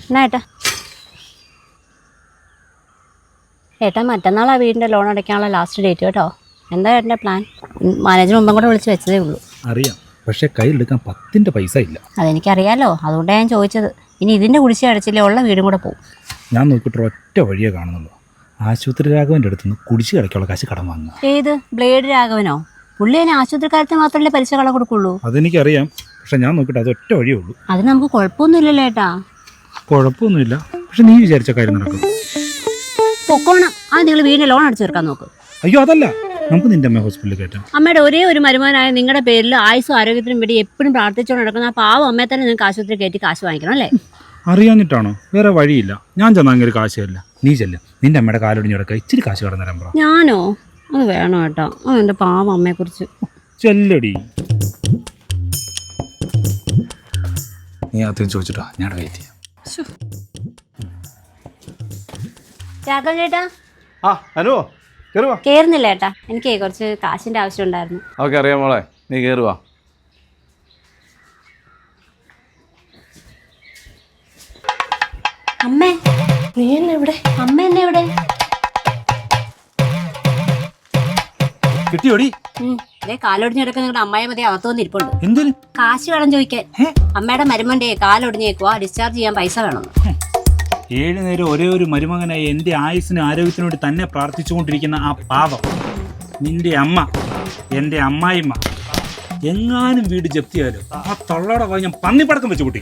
എന്നാ ഏട്ടാ മറ്റന്നാൾ ആ വീടിൻ്റെ ലോൺ അടയ്ക്കാനുള്ള ലാസ്റ്റ് ഡേറ്റ് കേട്ടോ. എന്താ ഏട്ടൻ്റെ പ്ലാൻ? മാനേജർ മുമ്പും കൂടെ വിളിച്ച് വെച്ചതേ ഉള്ളൂ. അറിയാം, പക്ഷേ കയ്യിലെടുക്കാൻ 10 പൈസ ഇല്ല. അതെനിക്കറിയാലോ, അതുകൊണ്ടാണ് ഞാൻ ചോദിച്ചത്. ഇനി ഇതിൻ്റെ കുടിശ്ശിക അടച്ചില്ലേ ഉള്ള വീടും കൂടെ പോകും. ഞാൻ നോക്കിയിട്ട് ഒറ്റ വഴിയേ കാണുന്നുള്ളൂ. ആശുപത്രി രാഘവൻ്റെ അടുത്ത് നിന്ന് കുടിശ്ശിക അടയ്ക്കാനുള്ള കാശ് കടം വാങ്ങുക. ഏത് ബ്ലേഡ് രാഘവനോ? പുള്ളി അതിന് ആശുപത്രിക്കാലത്ത് മാത്രമല്ലേ പലിശ കടം കൊടുക്കുള്ളൂ. അതെനിക്കറിയാം, പക്ഷെ ഞാൻ നോക്കിയിട്ട് അത് ഒറ്റ വഴിയേ ഉള്ളൂ. അതിന് നമുക്ക് കുഴപ്പമൊന്നുമില്ലല്ലോ ഏട്ടാ. കുഴപ്പമൊന്നുമില്ല, പക്ഷെ നീ വിചാരിച്ച കാര്യം നടക്കും. പൊക്കോണം. ആ നിങ്ങൾ വീടിൻ്റെ ലോൺ അടച്ചു തീർക്കാൻ നോക്ക്. അയ്യോ അതല്ല, നമുക്ക് നിന്റെ അമ്മ ഹോസ്പിറ്റലിൽ കയറ്റാം. അമ്മയുടെ ഒരേ ഒരു മരുമകനായ നിങ്ങളുടെ പേരിൽ ആയുസ്സും ആരോഗ്യത്തിനും വേണ്ടി എപ്പോഴും പ്രാർത്ഥിച്ചുകൊണ്ട് നടക്കുന്ന ആ പാവം അമ്മയെ തന്നെ നിങ്ങൾക്ക് ആശുപത്രി കയറ്റി കാശ് വാങ്ങിക്കണം അല്ലേ? അറിയാഞ്ഞിട്ടാണോ? വേറെ വഴിയില്ല. ഞാൻ ചെന്നാൽ കാശ് തരില്ല. നീ ചെല്ല, നിന്റെ അമ്മയുടെ കാലൊടിഞ്ഞ് കിടക്കുക, ഇച്ചിരി കാശ് കടന്നേരം പറ. ഞാനോ? അത് വേണോ ഏട്ടാ? എൻ്റെ പാവം അമ്മയെക്കുറിച്ച്. ചെല്ലടി. നീ ആദ്യം ചോദിച്ചിട്ടോ, ഞാൻ വെയിറ്റ് ചെയ്യാം. രാഘവൻ ചേട്ടാ കേറുവാ. കേറുന്നില്ല ഏട്ടാ, എനിക്ക് കുറച്ച് കാശിന്റെ ആവശ്യം ഉണ്ടായിരുന്നു. ഓക്കെ, അറിയാം മോളെ, നീ കേറുവാ. അമ്മേ, നീ എന്നെ എവിടെ? അമ്മ എന്നെ എവിടെ? കിട്ടിയോടി? കാലൊടിഞ്ഞ് കിടക്കുന്ന നിങ്ങളുടെ അമ്മായി മതി അകത്ത് വന്ന് ഇരിപ്പുണ്ട്. എന്തിന്? കാശ് വേണം ചോദിക്കാൻ. അമ്മയുടെ മരുമന്റെ കാലൊടിഞ്ഞേക്കുവാ, ഡിസ്ചാർജ് ചെയ്യാൻ പൈസ വേണമെന്ന്. 7 നേരം ഒരേ ഒരു മരുമകനായി എൻ്റെ ആയുസ്സിനും ആരോഗ്യത്തിനു വേണ്ടി തന്നെ പ്രാർത്ഥിച്ചുകൊണ്ടിരിക്കുന്ന ആ പാവം നിന്റെ അമ്മ, എൻ്റെ അമ്മായിമ്മ എങ്ങാനും വീട് ജപ്തിയാലോ ആ തള്ളയുടെ ഞാൻ പന്നിപ്പടക്കം വെച്ച് കൂട്ടി.